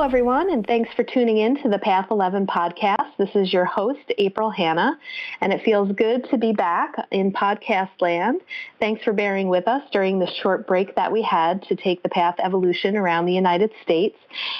everyone, and thanks for tuning in to the Path 11 podcast. This is your host, April Hanna, and it feels good to be back in podcast land. Thanks for bearing with us during the short break that we had to take the Path Evolution around the United States,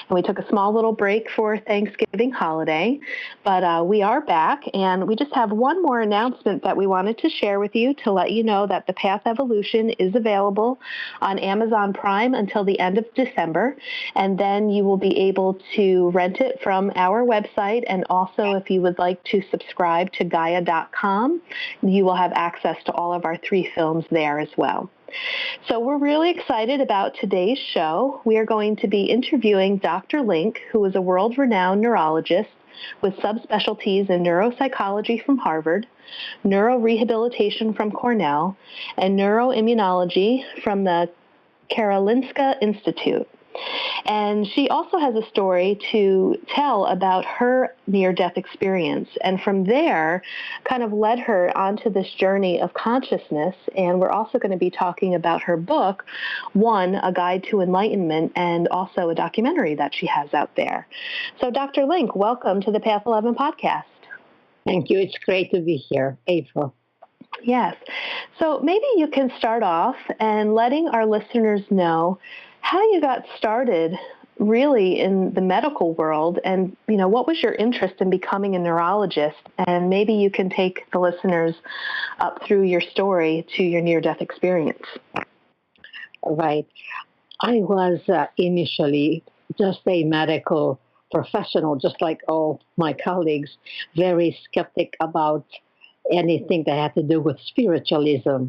and we took a small little break for Thanksgiving holiday, but we are back, and we just have one more announcement that we wanted to share with you to let you know that the Path Evolution is available on Amazon Prime until the end of December, and then you will be able to rent it from our website, and also if you would like to subscribe to Gaia.com, you will have access to all of our 3 films there as well. So we're really excited about today's show. We are going to be interviewing Dr. Link, who is a world-renowned neurologist with subspecialties in neuropsychology from Harvard, neurorehabilitation from Cornell, and neuroimmunology from the Karolinska Institute. And she also has a story to tell about her near-death experience, and from there kind of led her onto this journey of consciousness. And we're also going to be talking about her book, One, A Guide to Enlightenment, and also a documentary that she has out there. So Dr. Link, welcome to the Path 11 podcast. Thank you. It's great to be here, April. Yes. So maybe you can start off and letting our listeners know how you got started really in the medical world, and what was your interest in becoming a neurologist, and maybe you can take the listeners up through your story to your near-death experience. Right. I was initially just a medical professional, just like all my colleagues, very skeptic about anything that had to do with spiritualism.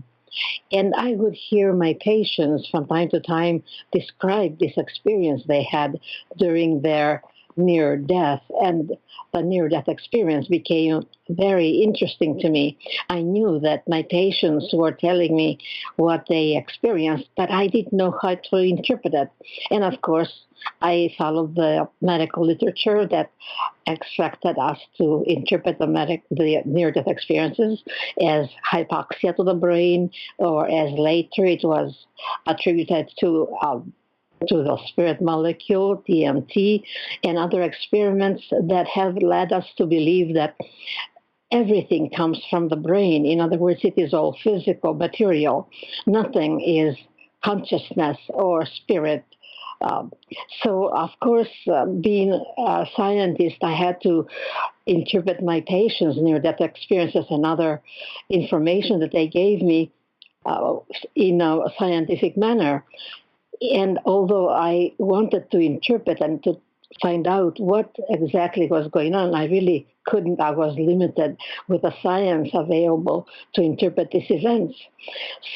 And I would hear my patients from time to time describe this experience they had during their near death. And the near death experience became very interesting to me. I knew that my patients were telling me what they experienced, but I didn't know how to interpret it. And of course, I followed the medical literature that expected us to interpret the near-death experiences as hypoxia to the brain, or as later it was attributed to the spirit molecule, DMT, and other experiments that have led us to believe that everything comes from the brain. In other words, it is all physical material. Nothing is consciousness or spirit. So, of course, being a scientist, I had to interpret my patients' near-death experiences and other information that they gave me in a scientific manner. And although I wanted to interpret and to find out what exactly was going on, I really couldn't. I was limited with the science available to interpret these events.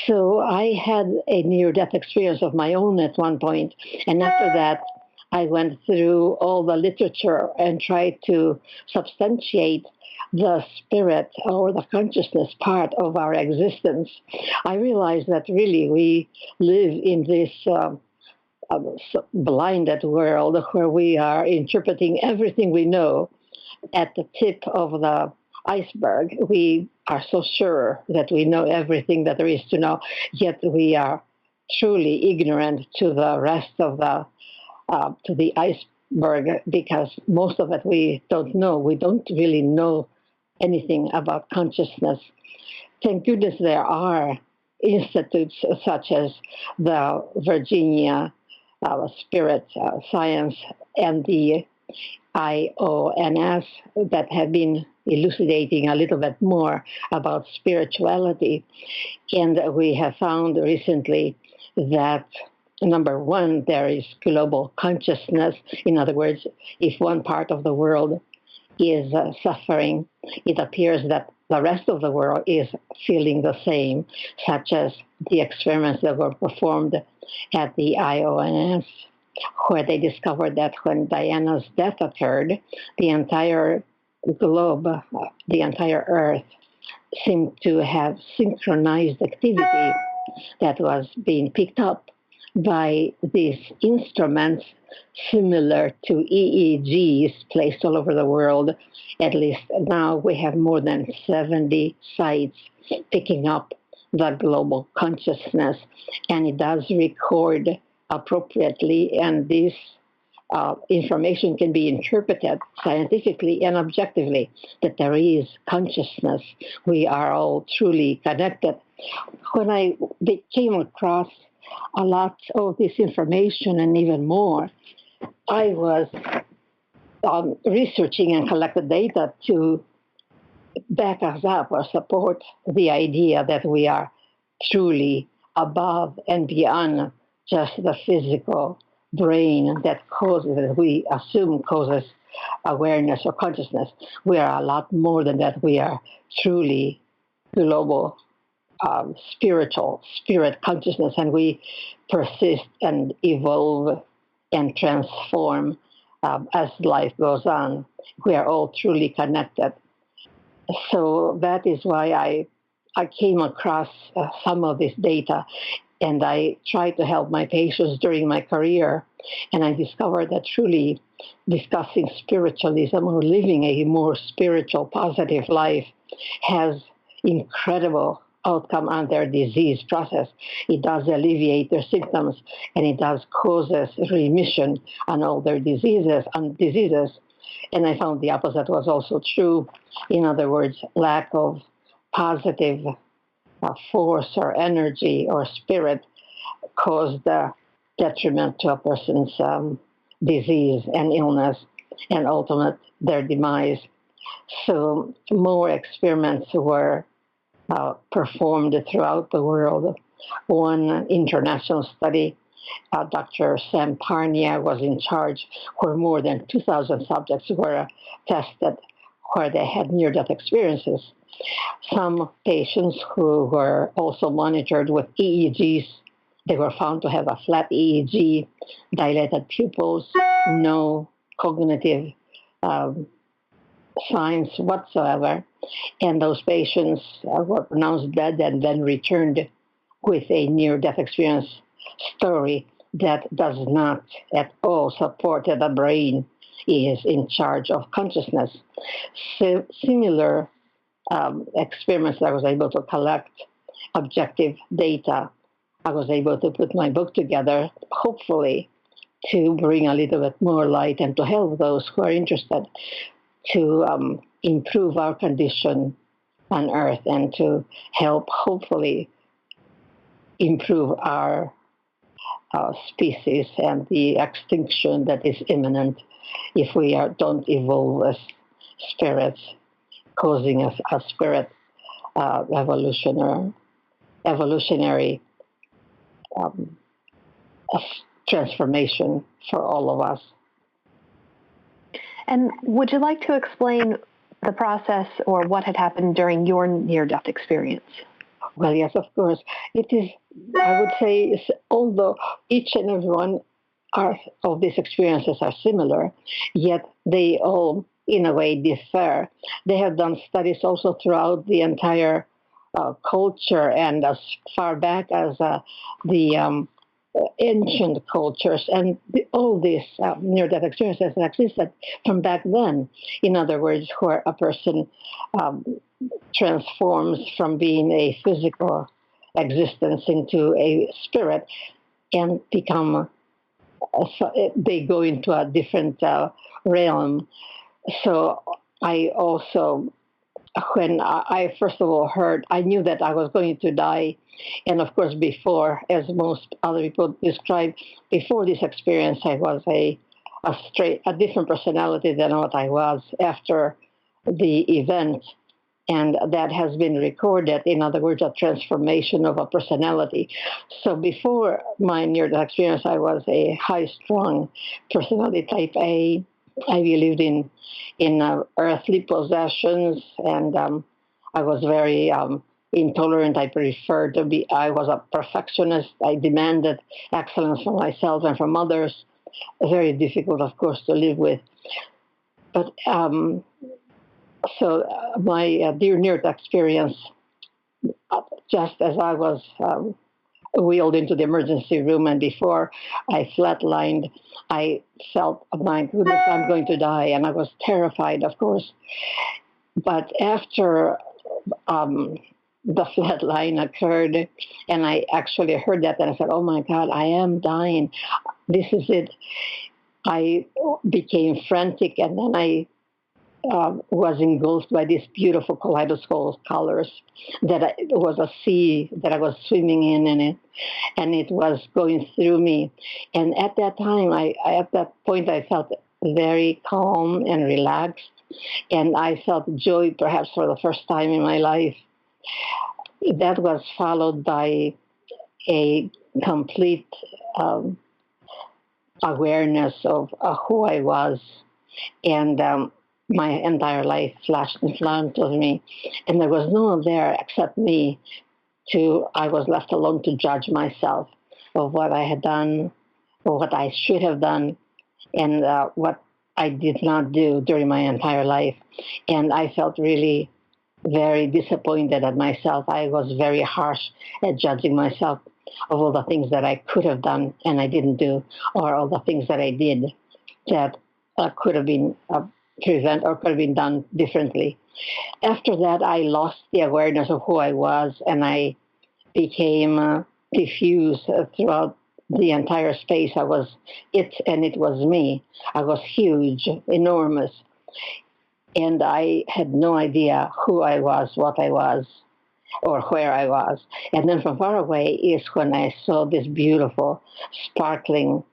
So I had a near-death experience of my own at one point, and after that, I went through all the literature and tried to substantiate the spirit or the consciousness part of our existence. I realized that really we live in this blinded world where we are interpreting everything we know at the tip of the iceberg. We are so sure that we know everything that there is to know, yet we are truly ignorant to the rest of to the iceberg, because most of it we don't know. We don't really know anything about consciousness. Thank goodness there are institutes such as the Virginia Spirit Science and the IONS that have been elucidating a little bit more about spirituality. And we have found recently that, number one, there is global consciousness. In other words, if one part of the world is suffering, it appears that the rest of the world is feeling the same, such as the experiments that were performed at the IONS, where they discovered that when Diana's death occurred, the entire globe, the entire Earth, seemed to have synchronized activity that was being picked up by these instruments similar to EEGs placed all over the world. At least now we have more than 70 sites picking up the global consciousness, and it does record appropriately, and these information can be interpreted scientifically and objectively, that there is consciousness. We are all truly connected. When I came across a lot of this information and even more, I was researching and collected data to back us up or support the idea that we are truly above and beyond just the physical brain that we assume causes awareness or consciousness. We are a lot more than that. We are truly global spirit consciousness, and we persist and evolve and transform as life goes on. We are all truly connected. So that is why I came across some of this data, and I tried to help my patients during my career. And I discovered that truly discussing spiritualism or living a more spiritual, positive life has incredible outcome on their disease process. It does alleviate their symptoms, and it does causes remission on all their diseases. And I found the opposite was also true. In other words, lack of positive force or energy or spirit caused detriment to a person's disease and illness, and ultimate their demise. So more experiments were performed throughout the world. One international study, Dr. Sam Parnia was in charge, where more than 2,000 subjects were tested where they had near-death experiences. Some patients who were also monitored with EEGs, they were found to have a flat EEG, dilated pupils, no cognitive signs whatsoever. And those patients were pronounced dead and then returned with a near-death experience story that does not at all support that the brain is in charge of consciousness. So similar experiments I was able to collect, objective data. I was able to put my book together, hopefully to bring a little bit more light and to help those who are interested to improve our condition on Earth and to help, hopefully, improve our species and the extinction that is imminent if we don't evolve as spirits, causing us a spirit evolutionary transformation for all of us. And would you like to explain the process or what had happened during your near-death experience? Well, yes, of course. It is, I would say, although each and every one of these experiences are similar, yet they all, in a way, differ. They have done studies also throughout the entire culture and as far back as the ancient cultures, and all these near-death experiences existed from back then. In other words, where a person transforms from being a physical existence into a spirit and they go into a different realm. So I also, when I first of all heard, I knew that I was going to die. And of course, before, as most other people describe, before this experience, I was a different personality than what I was after the event. And that has been recorded, in other words, a transformation of a personality. So before my near-death experience, I was a high-strung personality type A. I believed in earthly possessions, and I was very intolerant. I was a perfectionist. I demanded excellence from myself and from others. Very difficult, of course, to live with. But so my near-death experience, just as I was wheeled into the emergency room, and before I flatlined, I felt, oh my goodness, I'm going to die, and I was terrified, of course. But after the flatline occurred, and I actually heard that, and I said, oh my God, I am dying. This is it. I became frantic, and then I was engulfed by these beautiful kaleidoscope colors it was a sea that I was swimming in it, and it was going through me. And at that time, at that point, I felt very calm and relaxed, and I felt joy perhaps for the first time in my life. That was followed by a complete um, awareness of who I was, and my entire life flashed in front of me, and there was no one there except me. I was left alone to judge myself of what I had done, or what I should have done, and what I did not do during my entire life. And I felt really very disappointed at myself. I was very harsh at judging myself of all the things that I could have done and I didn't do, or all the things that I did that could have been prevent or could have been done differently. After that, I lost the awareness of who I was, and I became diffused throughout the entire space. I was it, and it was me. I was huge, enormous, and I had no idea who I was, what I was, or where I was. And then from far away is when I saw this beautiful, sparkling,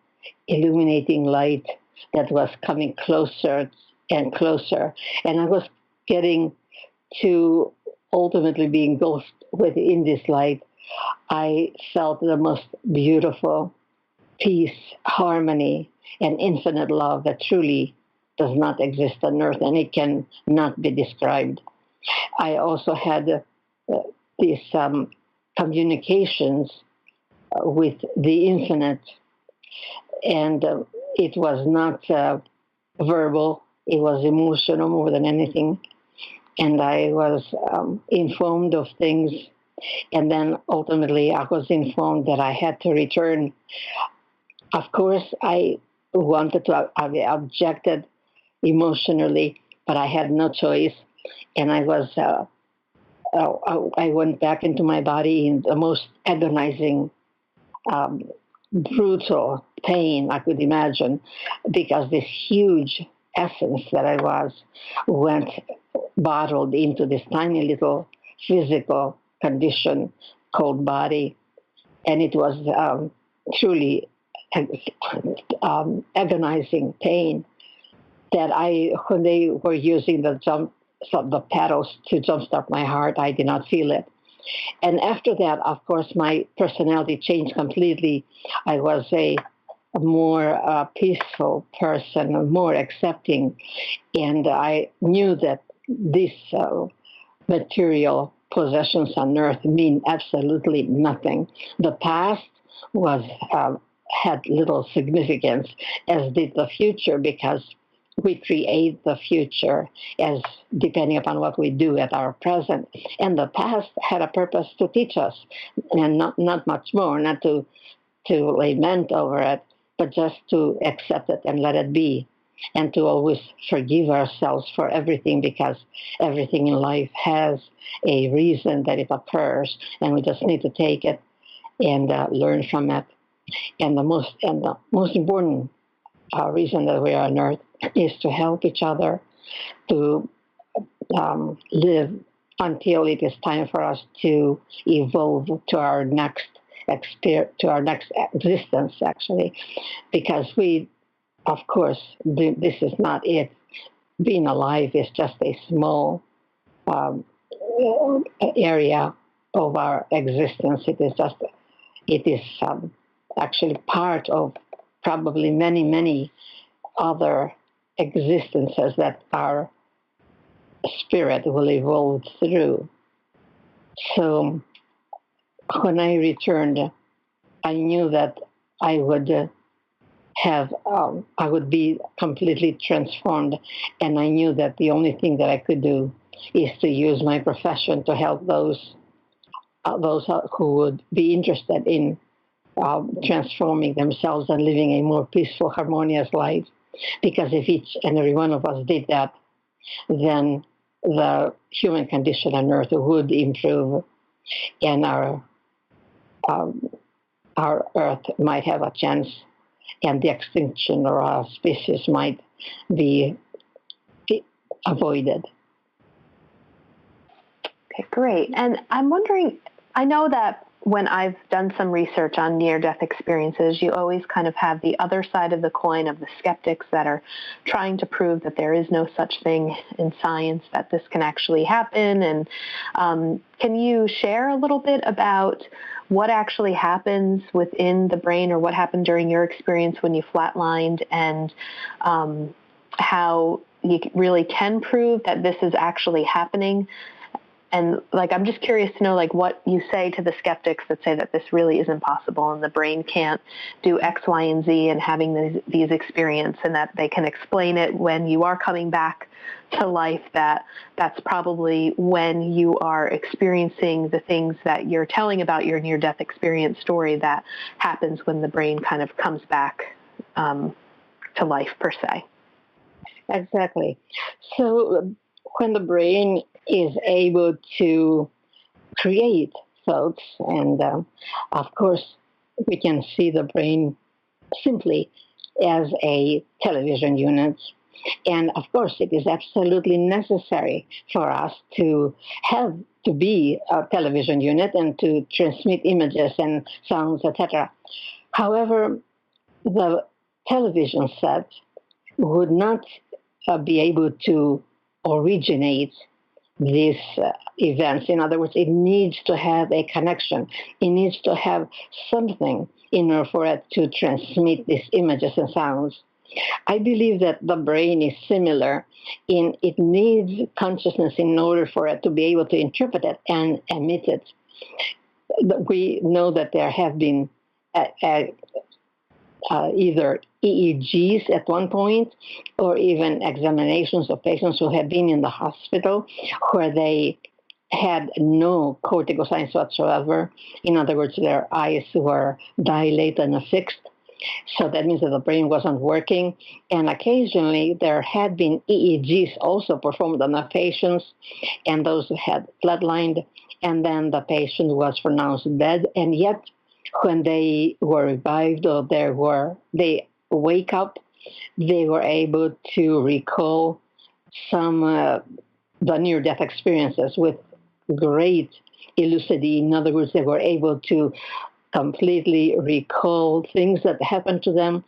illuminating light that was coming closer and closer. And I was getting to ultimately be engulfed within this light. I felt the most beautiful peace, harmony, and infinite love that truly does not exist on earth, and it can not be described. I also had these communications with the infinite, and it was not verbal, it was emotional more than anything. And I was informed of things, and then ultimately I was informed that I had to return. Of course, I wanted to, I objected emotionally, but I had no choice, and I went back into my body in the most agonizing, um, brutal pain I could imagine, because this huge essence that I was went bottled into this tiny little physical condition called body, and it was truly agonizing pain that when they were using the paddles to jumpstart my heart, I did not feel it. And after that, of course, my personality changed completely. I was a more peaceful person, more accepting, and I knew that these material possessions on earth mean absolutely nothing. The past was had little significance, as did the future, because we create the future as depending upon what we do at our present. And the past had a purpose to teach us, and not much more, not to lament over it, but just to accept it and let it be, and to always forgive ourselves for everything, because everything in life has a reason that it occurs, and we just need to take it and learn from it. And the most important reason that we are on earth is to help each other to live until it is time for us to evolve to our next existence, actually, because we, of course, this is not it. Being alive is just a small um, area of our existence. It is actually part of probably many, many other existences that our spirit will evolve through. So when I returned, I knew that I would I would be completely transformed, and I knew that the only thing that I could do is to use my profession to help those who would be interested in transforming themselves and living a more peaceful, harmonious life. Because if each and every one of us did that, then the human condition on earth would improve, and um, our earth might have a chance and the extinction of our species might be avoided. Okay, great. And I'm wondering, I know that when I've done some research on near-death experiences, you always kind of have the other side of the coin of the skeptics that are trying to prove that there is no such thing in science, that this can actually happen. And can you share a little bit about what actually happens within the brain, or what happened during your experience when you flatlined, and how you really can prove that this is actually happening? And I'm just curious to know what you say to the skeptics that say that this really isn't possible and the brain can't do X, Y, and Z and having these experiences, and that they can explain it when you are coming back to life, that's probably when you are experiencing the things that you're telling about your near-death experience story that happens when the brain kind of comes back to life, per se. Exactly. So when the brain is able to create thoughts, and of course we can see the brain simply as a television unit, and of course it is absolutely necessary for us to have to be a television unit and to transmit images and sounds, etc. However, the television set would not be able to originate these events. In other words, it needs to have a connection. It needs to have something in order for it to transmit these images and sounds. I believe that the brain is similar in it needs consciousness in order for it to be able to interpret it and emit it. We know that there have been either EEGs at one point, or even examinations of patients who had been in the hospital where they had no cortical signs whatsoever. In other words, their eyes were dilated and fixed. So that means that the brain wasn't working. And occasionally there had been EEGs also performed on the patients, and those had flatlined, and then the patient was pronounced dead. And yet, when they were revived, or they wake up, they were able to recall some the near-death experiences with great elucidity. In other words, they were able to completely recall things that happened to them,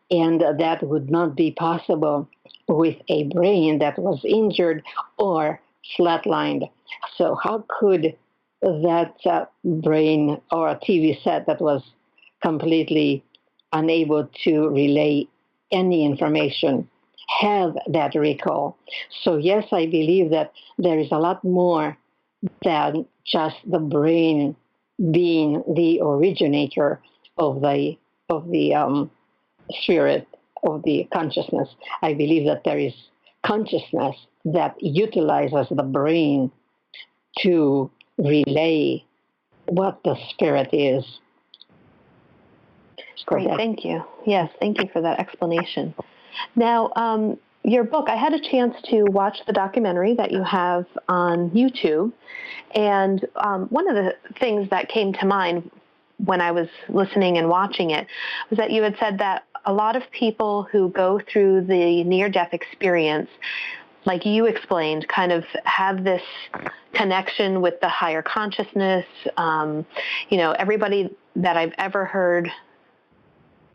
and that would not be possible with a brain that was injured or flatlined. So how could that brain, or a TV set that was completely unable to relay any information, have that recall? So yes, I believe that there is a lot more than just the brain being the originator of the spirit, of the consciousness. I believe that there is consciousness that utilizes the brain to relay what the spirit is. Great, thank you. Yes, thank you for that explanation. Now, your book, I had a chance to watch the documentary that you have on YouTube, and one of the things that came to mind when I was listening and watching it was that you had said that a lot of people who go through the near-death experience, like you explained, kind of have this connection with the higher consciousness. Everybody that I've ever heard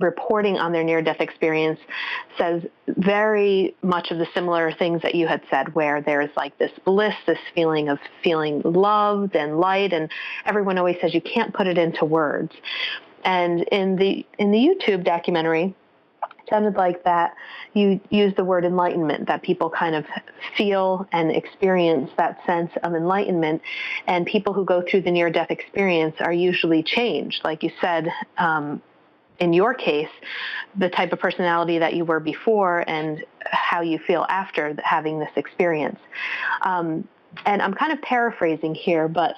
reporting on their near-death experience says very much of the similar things that you had said, where there's this bliss, this feeling of feeling loved and light, and everyone always says you can't put it into words. And in the YouTube documentary, it sounded like that you used the word enlightenment, that people kind of feel and experience that sense of enlightenment, and people who go through the near-death experience are usually changed. Like you said, in your case, the type of personality that you were before and how you feel after having this experience. And I'm kind of paraphrasing here, but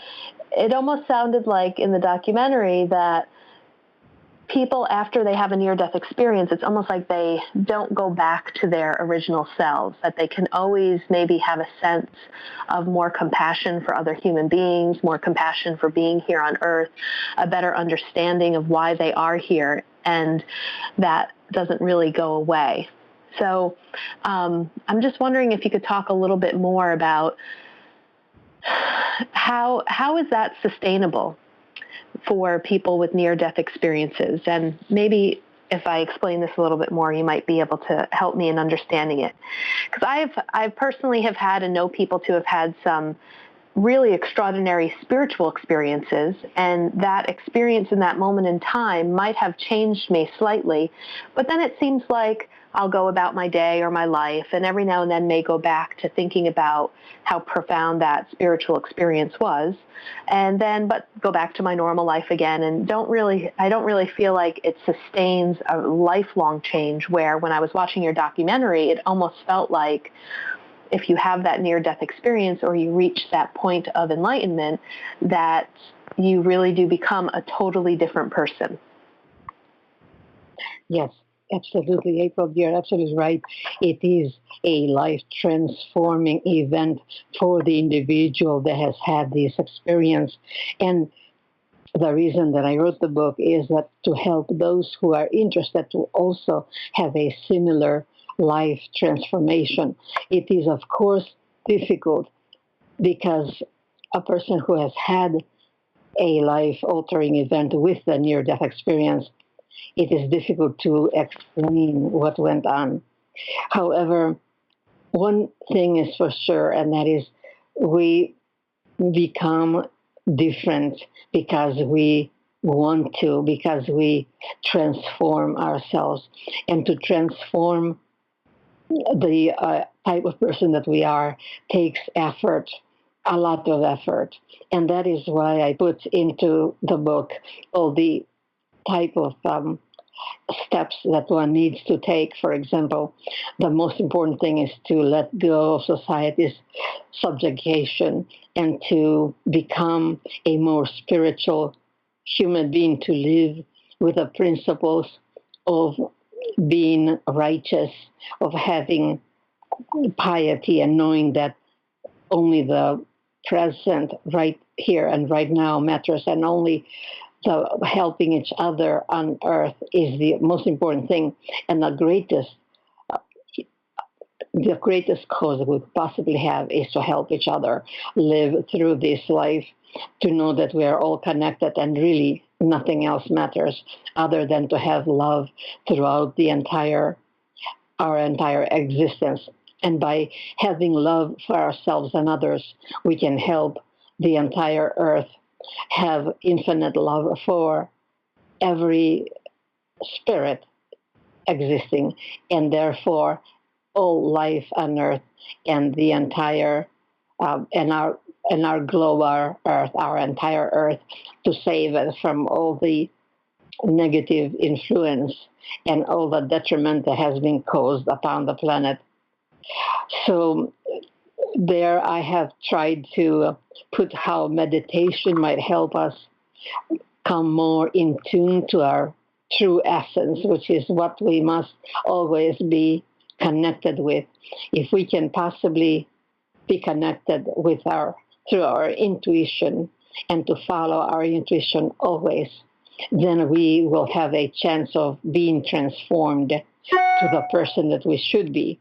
it almost sounded like in the documentary that people, after they have a near-death experience, it's almost like they don't go back to their original selves, that they can always maybe have a sense of more compassion for other human beings, more compassion for being here on Earth, a better understanding of why they are here, and that doesn't really go away. So I'm just wondering if you could talk a little bit more about how is that sustainable for people with near-death experiences? And maybe if I explain this a little bit more, you might be able to help me in understanding it. Because I personally have had and know people to have had some really extraordinary spiritual experiences, and that experience in that moment in time might have changed me slightly, but then it seems like I'll go about my day or my life, and every now and then may go back to thinking about how profound that spiritual experience was, and then but go back to my normal life again, and I don't really feel like it sustains a lifelong change, where when I was watching your documentary, it almost felt like if you have that near-death experience or you reach that point of enlightenment, that you really do become a totally different person. Yes, absolutely, April. You're absolutely right. It is a life-transforming event for the individual that has had this experience. And the reason that I wrote the book is that to help those who are interested to also have a similar life transformation. It is, of course, difficult because a person who has had a life-altering event with the near-death experience, it is difficult to explain what went on. However, one thing is for sure, and that is we become different because we want to, because we transform ourselves. And to transform the type of person that we are takes effort, a lot of effort. And that is why I put into the book all the type of steps that one needs to take. For example, the most important thing is to let go of society's subjugation and to become a more spiritual human being, to live with the principles of being righteous, of having piety, and knowing that only the present, right here and right now, matters, and only the helping each other on earth is the most important thing, and the greatest cause we could possibly have is to help each other live through this life, to know that we are all connected and really nothing else matters other than to have love throughout our entire existence. And by having love for ourselves and others, we can help the entire earth have infinite love for every spirit existing, and therefore all life on earth and the entire and our globe, our earth, our entire earth, to save us from all the negative influence and all the detriment that has been caused upon the planet. So there I have tried to put how meditation might help us come more in tune to our true essence, which is what we must always be connected with. If we can possibly be connected with through our intuition and to follow our intuition always, then we will have a chance of being transformed to the person that we should be.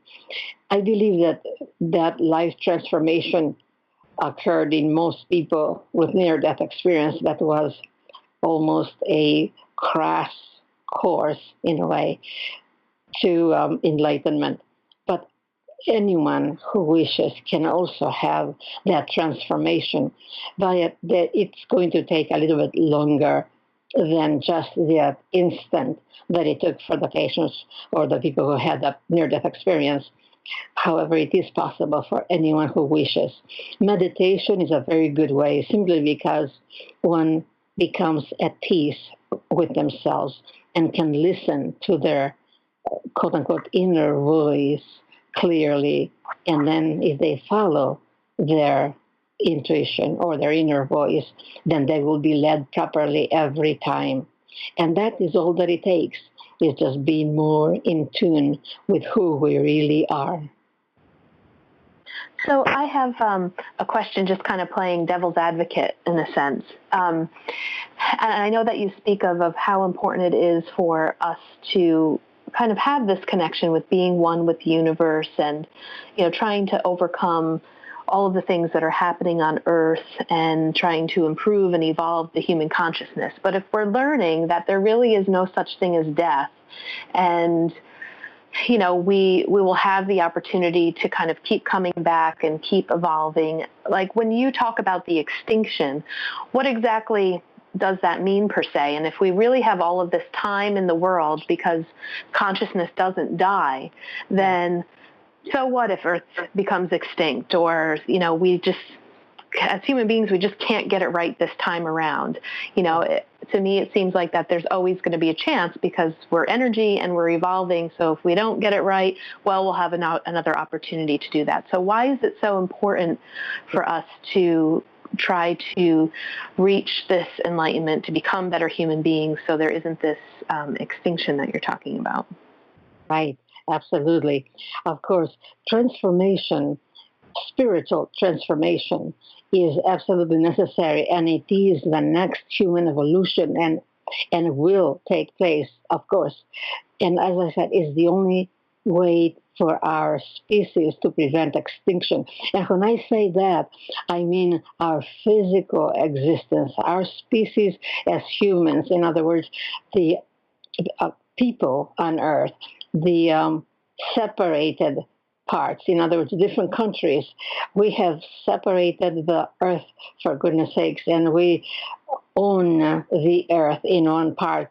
I believe that life transformation occurred in most people with near-death experience. That was almost a crash course, in a way, to enlightenment. But anyone who wishes can also have that transformation, but it's going to take a little bit longer than just the instant that it took for the patients or the people who had that near-death experience. However, it is possible for anyone who wishes. Meditation is a very good way, simply because one becomes at peace with themselves and can listen to their quote-unquote inner voice clearly, and then if they follow their intuition or their inner voice, then they will be led properly every time. And that is all that it takes, is just being more in tune with who we really are. So I have a question, just kind of playing devil's advocate in a sense. and I know that you speak of how important it is for us to kind of have this connection with being one with the universe and, trying to overcome all of the things that are happening on Earth and trying to improve and evolve the human consciousness. But if we're learning that there really is no such thing as death, and we will have the opportunity to kind of keep coming back and keep evolving. Like when you talk about the extinction, what exactly does that mean per se? And if we really have all of this time in the world because consciousness doesn't die, then so what if Earth becomes extinct, or, we just, as human beings, we just can't get it right this time around. To me, it seems like that there's always going to be a chance because we're energy and we're evolving. So if we don't get it right, well, we'll have another opportunity to do that. So why is it so important for us to try to reach this enlightenment, to become better human beings, so there isn't this extinction that you're talking about? Right, absolutely. Of course, transformation, spiritual transformation, is absolutely necessary, and it is the next human evolution, and will take place, of course. And as I said, is the only way for our species to prevent extinction. And when I say that, I mean our physical existence, our species as humans. In other words, the people on Earth, the separated parts. In other words, different countries. We have separated the Earth, for goodness sakes, and we own the Earth in one part,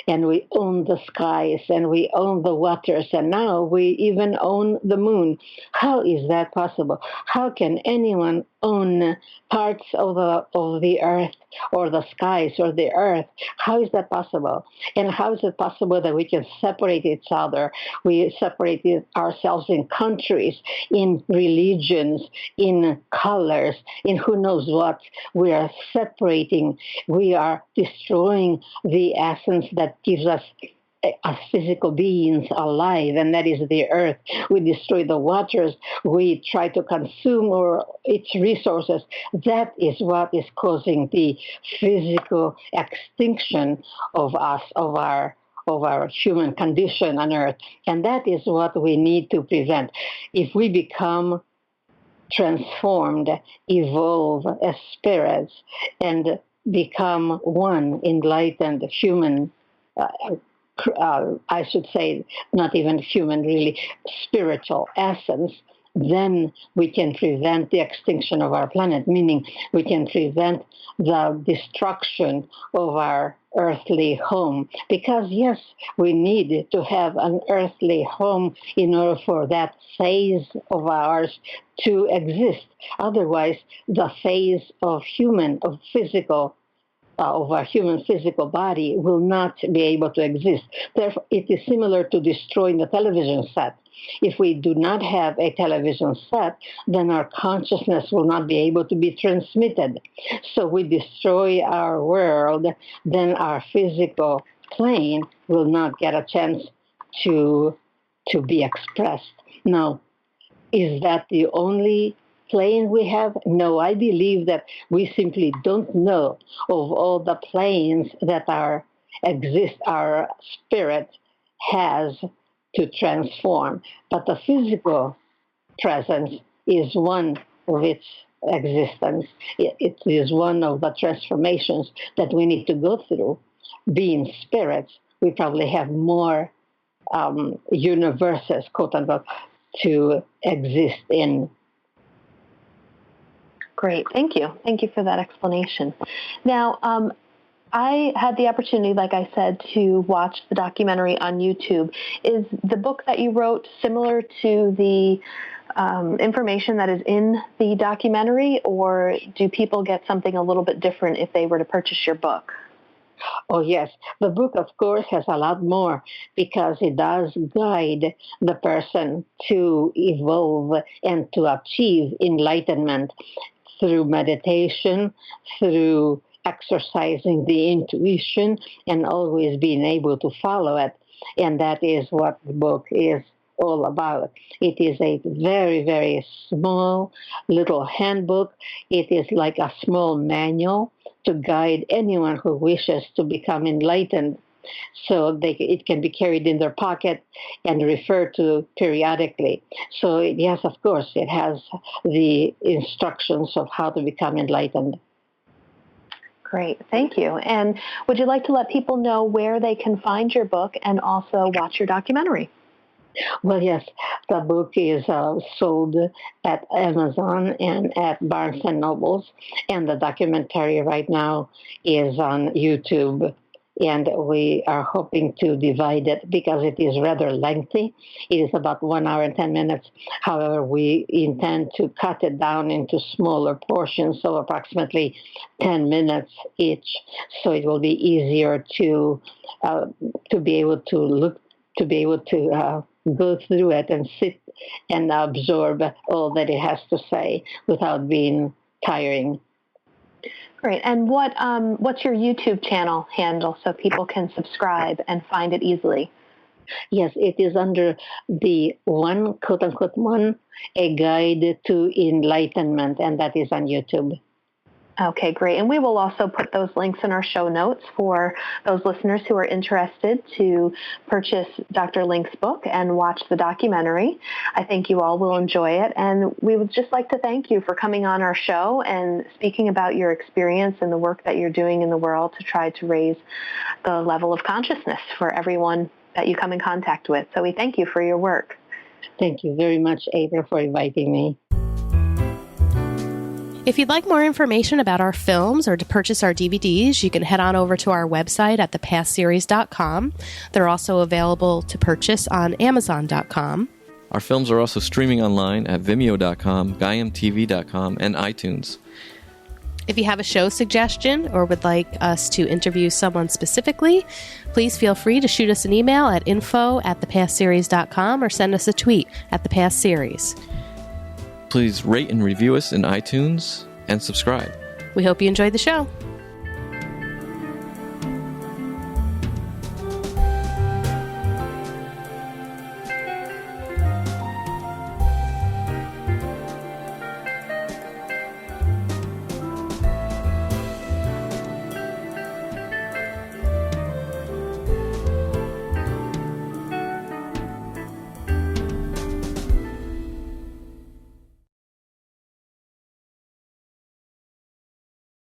and we own the skies, and we own the waters, and now we even own the moon. How is that possible? How can anyone own parts of the Earth or the skies or the Earth? How is that possible? And how is it possible that we can separate each other? We separated ourselves in countries, in religions, in colors, in who knows what. We are separating. We are destroying the essence that gives us as physical beings alive, and that is the earth. We destroy the waters. We try to consume its resources. That is what is causing the physical extinction of us, of our human condition on earth. And that is what we need to prevent. If we become transformed, evolve as spirits, and become one enlightened human, I should say, not even human, really, spiritual essence, then we can prevent the extinction of our planet, meaning we can prevent the destruction of our earthly home. Because, yes, we need to have an earthly home in order for that phase of ours to exist. Otherwise, the phase of our human physical body will not be able to exist. Therefore, it is similar to destroying the television set. If we do not have a television set, then our consciousness will not be able to be transmitted. So we destroy our world, then our physical plane will not get a chance to be expressed. Now, is that the only plane we have? No, I believe that we simply don't know of all the planes that our spirit has to transform. But the physical presence is one of its existence. It is one of the transformations that we need to go through. Being spirits, we probably have more universes, quote unquote, to exist in. Great. Thank you. Thank you for that explanation. Now, I had the opportunity, like I said, to watch the documentary on YouTube. Is the book that you wrote similar to the information that is in the documentary, or do people get something a little bit different if they were to purchase your book? Oh, yes. The book, of course, has a lot more because it does guide the person to evolve and to achieve enlightenment through meditation, through exercising the intuition, and always being able to follow it. And that is what the book is all about. It is a very, very small little handbook. It is like a small manual to guide anyone who wishes to become enlightened. So it can be carried in their pocket and referred to periodically. So yes, of course, it has the instructions of how to become enlightened. Great, thank you. And would you like to let people know where they can find your book and also watch your documentary? Well, yes, the book is sold at Amazon and at Barnes and Nobles, and the documentary right now is on YouTube. And we are hoping to divide it because it is rather lengthy. It is about 1 hour and 10 minutes. However, we intend to cut it down into smaller portions, so approximately 10 minutes each. So it will be easier to be able to go through it and sit and absorb all that it has to say without being tiring. Great. And what's your YouTube channel handle so people can subscribe and find it easily? Yes, it is under the one, quote unquote, one, a guide to enlightenment, and that is on YouTube. Okay, great. And we will also put those links in our show notes for those listeners who are interested to purchase Dr. Link's book and watch the documentary. I think you all will enjoy it. And we would just like to thank you for coming on our show and speaking about your experience and the work that you're doing in the world to try to raise the level of consciousness for everyone that you come in contact with. So we thank you for your work. Thank you very much, April, for inviting me. If you'd like more information about our films or to purchase our DVDs, you can head on over to our website at thepastseries.com. They're also available to purchase on Amazon.com. Our films are also streaming online at Vimeo.com, GaiamTV.com, and iTunes. If you have a show suggestion or would like us to interview someone specifically, please feel free to shoot us an email at info@thepastseries.com or send us a tweet at thepastseries. Please rate and review us in iTunes and subscribe. We hope you enjoyed the show.